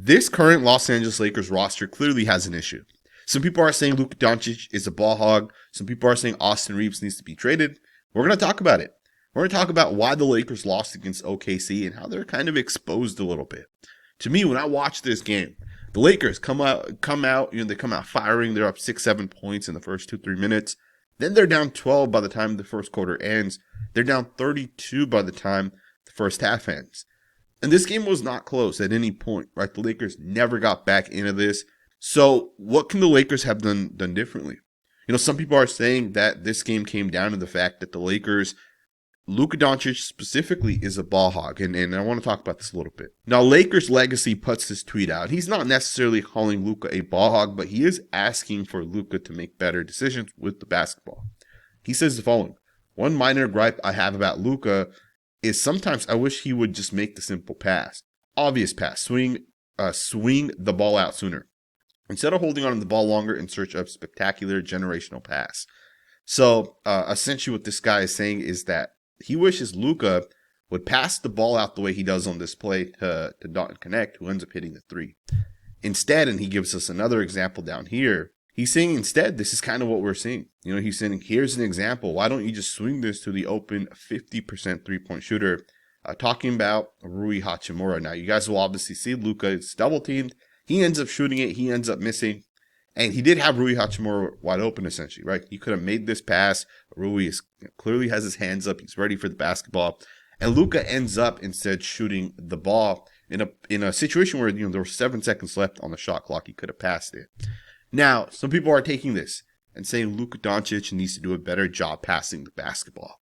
this current Los Angeles Lakers roster clearly has an issue. Some people are saying Luka Doncic is a ball hog. Some people are saying Austin Reaves needs to be traded. We're going to talk about it. We're going to talk about why the Lakers lost against OKC and how they're kind of exposed a little bit. To me, when I watch this game, the Lakers come out, they come out firing. They're up 6-7 points in the first 2-3 minutes. Then they're down 12 by the time the first quarter ends. They're down 32 by the time the first half ends. And this game was not close at any point, right? The Lakers never got back into this. So what can the Lakers have done differently? Some people are saying that this game came down to the fact that the Lakers, Luka Doncic specifically, is a ball hog. And I want to talk about this a little bit. Now, Lakers Legacy puts this tweet out. He's not necessarily calling Luka a ball hog, but he is asking for Luka to make better decisions with the basketball. He says the following: "One minor gripe I have about Luka is sometimes I wish he would just make the simple pass. Obvious pass. Swing the ball out sooner, instead of holding on to the ball longer in search of spectacular generational pass." So essentially what this guy is saying is that he wishes Luka would pass the ball out the way he does on this play to Dalton Connect, who ends up hitting the three. Instead, and he gives us another example down here, he's saying instead this is kind of what we're seeing. He's saying, here's an example. Why don't you just swing this to the open 50% three-point shooter? Talking about Rui Hachimura. Now, you guys will obviously see Luka is double-teamed. He ends up shooting it. He ends up missing. And he did have Rui Hachimura wide open, essentially, right? He could have made this pass. Rui clearly has his hands up. He's ready for the basketball. And Luka ends up instead shooting the ball in a situation where there were 7 seconds left on the shot clock. He could have passed it. Now, some people are taking this and saying Luka Doncic needs to do a better job passing the basketball.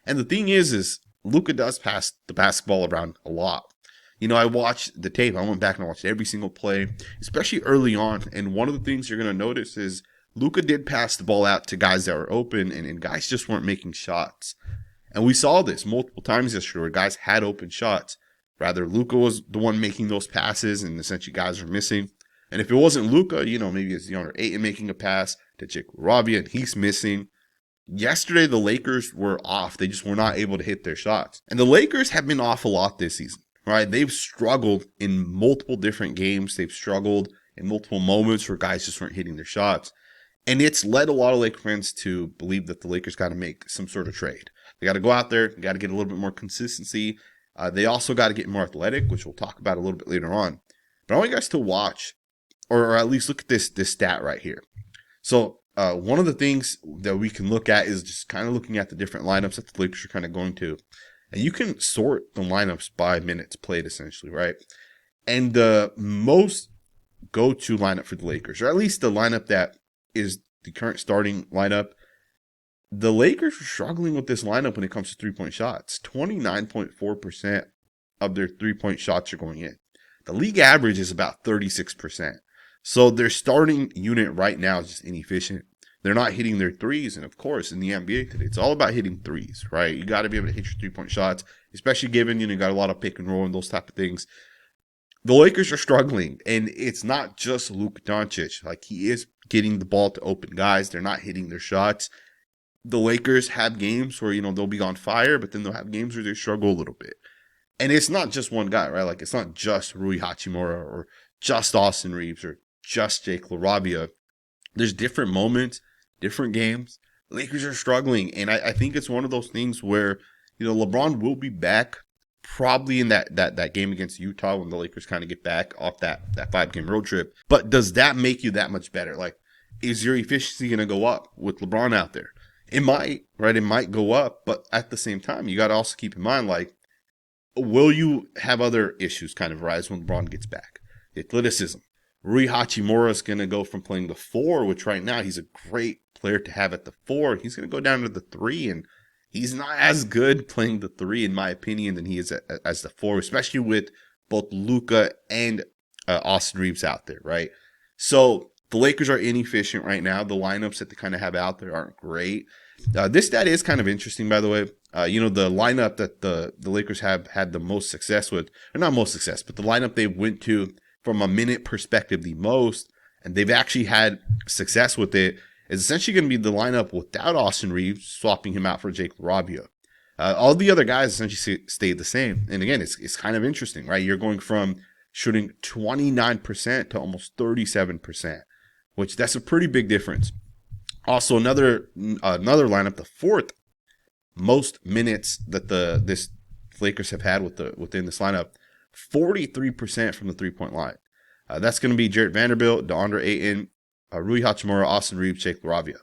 And the thing is Luka does pass the basketball around a lot. I watched the tape. I went back and I watched every single play, especially early on. And one of the things you're going to notice is Luka did pass the ball out to guys that were open, and guys just weren't making shots. And we saw this multiple times yesterday where guys had open shots. Rather, Luka was the one making those passes, and essentially guys were missing. And if it wasn't Luka, maybe it's DeAndre Ayton making a pass to Jake LaRavia, and he's missing. Yesterday, the Lakers were off. They just were not able to hit their shots. And the Lakers have been off a lot this season, right? They've struggled in multiple different games. They've struggled in multiple moments where guys just weren't hitting their shots. And it's led a lot of Lakers fans to believe that the Lakers got to make some sort of trade. They got to go out there. They got to get a little bit more consistency. They also got to get more athletic, which we'll talk about a little bit later on. But I want you guys to watch, or at least look at this stat right here. So one of the things that we can look at is just kind of looking at the different lineups that the Lakers are kind of going to. And you can sort the lineups by minutes played, essentially, right? And the most go-to lineup for the Lakers, or at least the lineup that is the current starting lineup, the Lakers are struggling with this lineup when it comes to three-point shots. 29.4% of their three-point shots are going in. The league average is about 36%. So their starting unit right now is just inefficient. They're not hitting their threes. And of course, in the NBA today, it's all about hitting threes, right? You got to be able to hit your three-point shots, especially given, you got a lot of pick and roll and those type of things. The Lakers are struggling, and it's not just Luka Doncic. Like, he is getting the ball to open guys. They're not hitting their shots. The Lakers have games where, they'll be on fire, but then they'll have games where they struggle a little bit. And it's not just one guy, right? Like, it's not just Rui Hachimura or just Austin Reaves or just Jake LaRavia. There's different moments, different games. The Lakers are struggling, and I think it's one of those things where, LeBron will be back probably in that game against Utah when the Lakers kind of get back off that 5-game road trip. But does that make you that much better? Like, is your efficiency going to go up with LeBron out there? It might, right? It might go up, but at the same time, you got to also keep in mind, like, will you have other issues kind of rise when LeBron gets back? Athleticism. Rui Hachimura is going to go from playing the 4, which right now he's a great player to have at the 4. He's going to go down to the 3, and he's not as good playing the 3, in my opinion, than he is as the 4, especially with both Luka and Austin Reaves out there, right? So the Lakers are inefficient right now. The lineups that they kind of have out there aren't great. This stat is kind of interesting, by the way. The lineup that the Lakers have had the most success with, or not most success, but the lineup they went to from a minute perspective the most, and they've actually had success with it, is essentially going to be the lineup without Austin Reaves, swapping him out for Jake LaRavia. All the other guys essentially stayed the same. And again, it's kind of interesting, right? You're going from shooting 29% to almost 37%, which that's a pretty big difference. Also, another lineup, the fourth most minutes that this Lakers have had within this lineup, 43% from the 3-point line. That's going to be Jarrett Vanderbilt, DeAndre Ayton, Rui Hachimura, Austin Reaves, Jake LaRavia.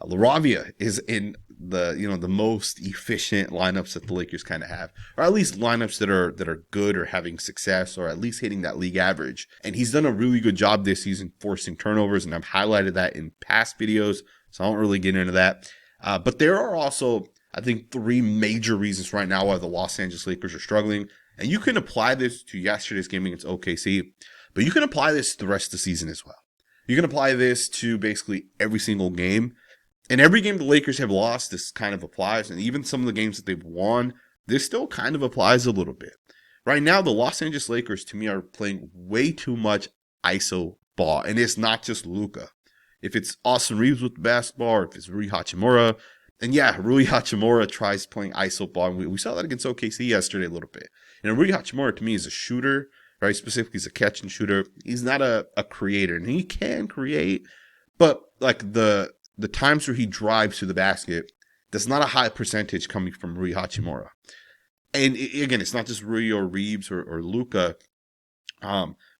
LaRavia is in the most efficient lineups that the Lakers kind of have, or at least lineups that are good or having success, or at least hitting that league average. And he's done a really good job this season forcing turnovers, and I've highlighted that in past videos, so I won't really get into that. But there are also, I think, three major reasons right now why the Los Angeles Lakers are struggling, and you can apply this to yesterday's game against OKC, but you can apply this to the rest of the season as well. You can apply this to basically every single game. And every game the Lakers have lost, this kind of applies. And even some of the games that they've won, this still kind of applies a little bit. Right now, the Los Angeles Lakers, to me, are playing way too much ISO ball. And it's not just Luka. If it's Austin Reaves with the basketball, or if it's Rui Hachimura, and yeah, Rui Hachimura tries playing ISO ball. And we saw that against OKC yesterday a little bit. And Rui Hachimura, to me, is a shooter, right? Specifically, he's a catch and shooter. He's not a creator. And he can create, but like the times where he drives to the basket, that's not a high percentage coming from Rui Hachimura. And again, it's not just Rui or Reaves or Luka.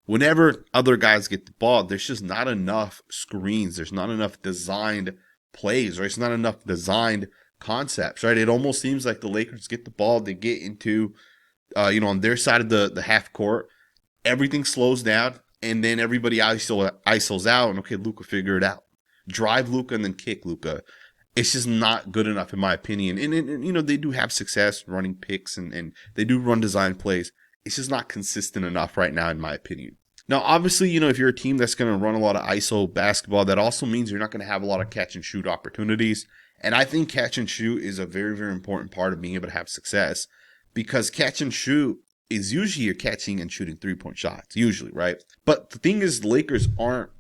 Whenever other guys get the ball, there's just not enough screens. There's not enough designed plays, right? It's not enough designed concepts, right? It almost seems like the Lakers get the ball, they get into, on their side of the half court, everything slows down, and then everybody isos out, and okay, Luka, figure it out. Drive Luka and then kick Luka. It's just not good enough, in my opinion. And they do have success running picks and they do run design plays. It's just not consistent enough right now, in my opinion. Now, obviously, if you're a team that's going to run a lot of ISO basketball, that also means you're not going to have a lot of catch and shoot opportunities. And I think catch and shoot is a very, very important part of being able to have success, because catch and shoot is usually you're catching and shooting 3-point shots, usually, right? But the thing is, the Lakers aren't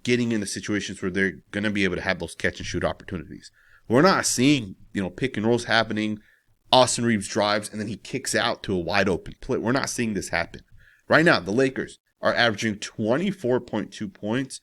getting into situations where they're going to be able to have those catch and shoot opportunities. We're not seeing, pick and rolls happening. Austin Reaves drives and then he kicks out to a wide open play. We're not seeing this happen. Right now, the Lakers are averaging 24.2 points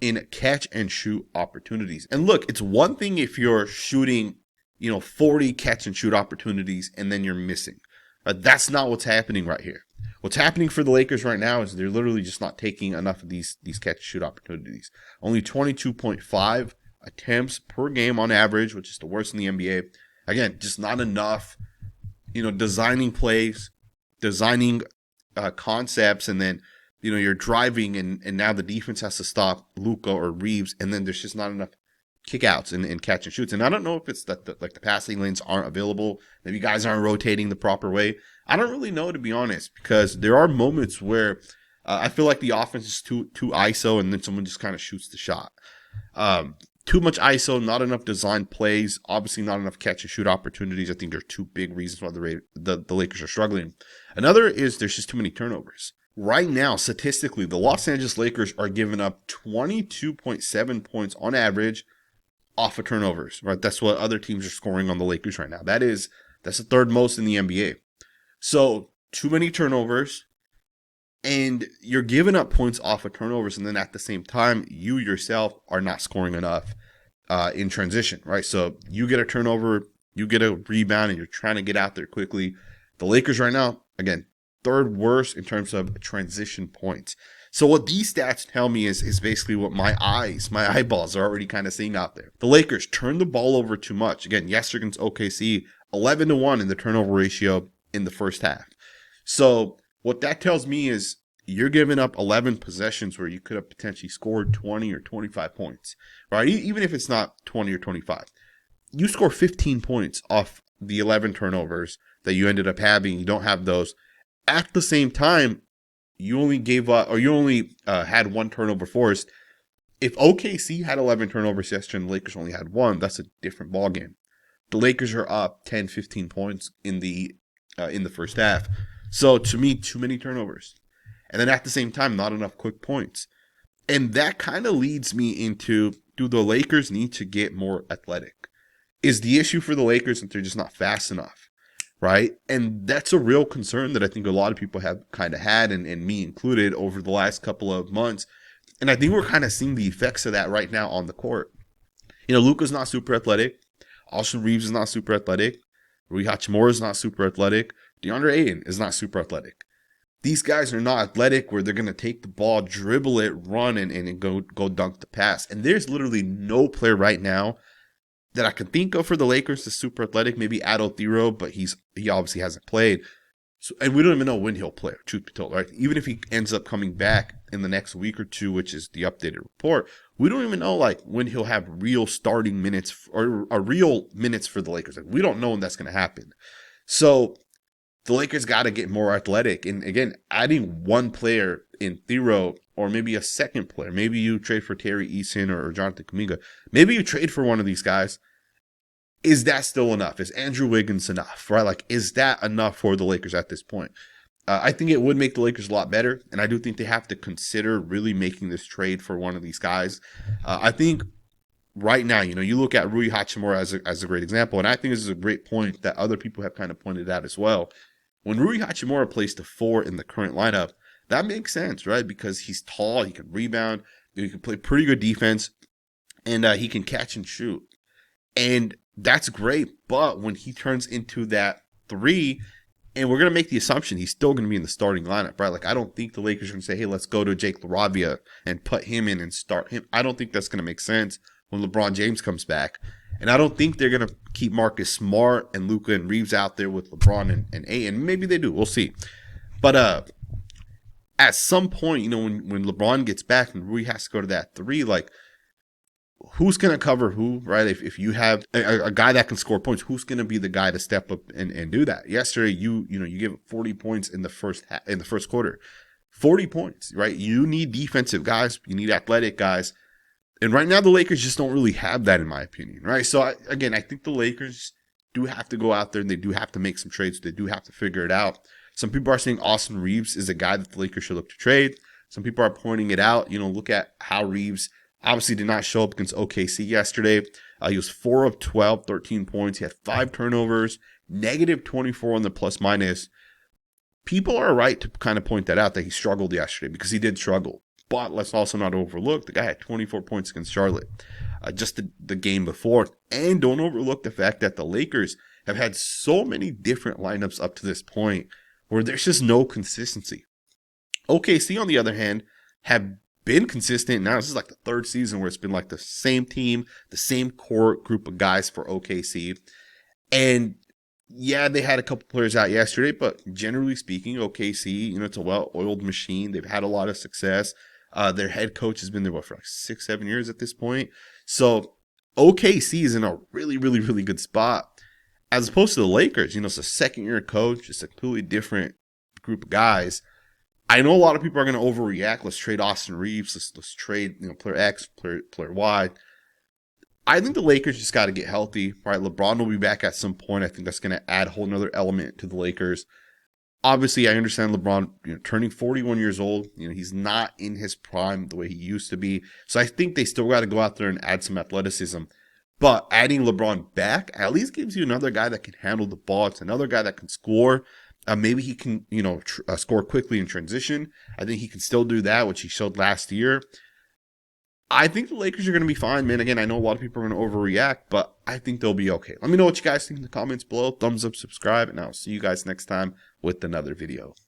in catch and shoot opportunities. And look, it's one thing if you're shooting, 40 catch and shoot opportunities and then you're missing. That's not what's happening right here. What's happening for the Lakers right now is they're literally just not taking enough of these catch and shoot opportunities. Only 22.5 attempts per game on average, which is the worst in the NBA. Again, just not enough, designing plays, designing concepts, and then, you're driving and now the defense has to stop Luka or Reaves, and then there's just not enough kickouts and catch and shoots. And I don't know if it's that the passing lanes aren't available, maybe guys aren't rotating the proper way. I don't really know, to be honest, because there are moments where I feel like the offense is too ISO and then someone just kind of shoots the shot. Too much ISO, not enough design plays, obviously not enough catch and shoot opportunities. I think there are two big reasons why the Lakers are struggling. Another is there's just too many turnovers. Right now, statistically, the Los Angeles Lakers are giving up 22.7 points on average off of turnovers, right? That's what other teams are scoring on the Lakers right now. That's the third most in the NBA. So too many turnovers, and you're giving up points off of turnovers, and then at the same time, you yourself are not scoring enough in transition, right? So you get a turnover, you get a rebound, and you're trying to get out there quickly. The Lakers right now, again, third worst in terms of transition points. So what these stats tell me is basically what my eyeballs are already kind of seeing out there. The Lakers turn the ball over too much. Again, yesterday against OKC, 11-1 in the turnover ratio in the first half. So what that tells me is you're giving up 11 possessions where you could have potentially scored 20 or 25 points, right? Even if it's not 20 or 25. You score 15 points off the 11 turnovers that you ended up having. You don't have those. At the same time, you only gave up, or you only had one turnover forced. If OKC had 11 turnovers yesterday and the Lakers only had one, that's a different ballgame. The Lakers are up 10, 15 points in the first half. So to me, too many turnovers. And then at the same time, not enough quick points. And that kind of leads me into, do the Lakers need to get more athletic? Is the issue for the Lakers that they're just not fast enough? right? And that's a real concern that I think a lot of people have kind of had, and me included, over the last couple of months. And I think we're kind of seeing the effects of that right now on the court. Luka's not super athletic. Austin Reaves is not super athletic. Rui Hachimura is not super athletic. DeAndre Ayton is not super athletic. These guys are not athletic where they're going to take the ball, dribble it, run, and go dunk the pass. And there's literally no player right now that I can think of for the Lakers that's super athletic. Maybe Adol Thero, but he obviously hasn't played. So, and we don't even know when he'll play, truth be told, right? Even if he ends up coming back in the next week or two, which is the updated report, we don't even know like when he'll have real starting minutes or real minutes for the Lakers. Like, we don't know when that's going to happen. So the Lakers got to get more athletic. And again, adding one player in Thero, or maybe a second player, maybe you trade for Terry Eason or Jonathan Kuminga, maybe you trade for one of these guys. Is that still enough? Is Andrew Wiggins enough, right? Like, is that enough for the Lakers at this point? I think it would make the Lakers a lot better, and I do think they have to consider really making this trade for one of these guys. I think right now, you look at Rui Hachimura as a great example, and I think this is a great point that other people have kind of pointed out as well. When Rui Hachimura plays the 4 in the current lineup, that makes sense, right? Because he's tall, he can rebound, he can play pretty good defense, and he can catch and shoot. And that's great, but when he turns into that 3, and we're going to make the assumption he's still going to be in the starting lineup, right? Like, I don't think the Lakers are going to say, hey, let's go to Jake LaRavia and put him in and start him. I don't think that's going to make sense when LeBron James comes back. And I don't think they're going to keep Marcus Smart and Luka and Reaves out there with LeBron and Ayton. Maybe they do. We'll see. But at some point, when LeBron gets back and Rui has to go to that 3, like, who's going to cover who, right? If you have a guy that can score points, who's going to be the guy to step up and do that? Yesterday, you give 40 points in the first quarter. 40 points, right? You need defensive guys. You need athletic guys. And right now, the Lakers just don't really have that, in my opinion, right? So, I think the Lakers do have to go out there and they do have to make some trades. They do have to figure it out. Some people are saying Austin Reaves is a guy that the Lakers should look to trade. Some people are pointing it out. Look at how Reaves obviously did not show up against OKC yesterday. He was 4 of 12, 13 points. He had 5 turnovers, negative 24 on the plus minus. People are right to kind of point that out, that he struggled yesterday, because he did struggle. But let's also not overlook the guy had 24 points against Charlotte just the game before. And don't overlook the fact that the Lakers have had so many different lineups up to this point where there's just no consistency. OKC, on the other hand, have been consistent. Now this is like the 3rd season where it's been like the same team, the same core group of guys for OKC. And yeah, they had a couple players out yesterday, but generally speaking, OKC, it's a well-oiled machine. They've had a lot of success. Their head coach has been there for like 6-7 years at this point. So OKC is in a really, really, really good spot. As opposed to the Lakers, it's a second-year coach. It's a completely different group of guys. I know a lot of people are going to overreact. Let's trade Austin Reaves. Let's trade player X, player Y. I think the Lakers just got to get healthy, right? LeBron will be back at some point. I think that's going to add a whole nother element to the Lakers. Obviously, I understand LeBron, turning 41 years old. He's not in his prime the way he used to be. So I think they still got to go out there and add some athleticism. But adding LeBron back at least gives you another guy that can handle the ball. It's another guy that can score. Maybe he can, score quickly in transition. I think he can still do that, which he showed last year. I think the Lakers are going to be fine, man. Again, I know a lot of people are going to overreact, but I think they'll be okay. Let me know what you guys think in the comments below. Thumbs up, subscribe, and I'll see you guys next time with another video.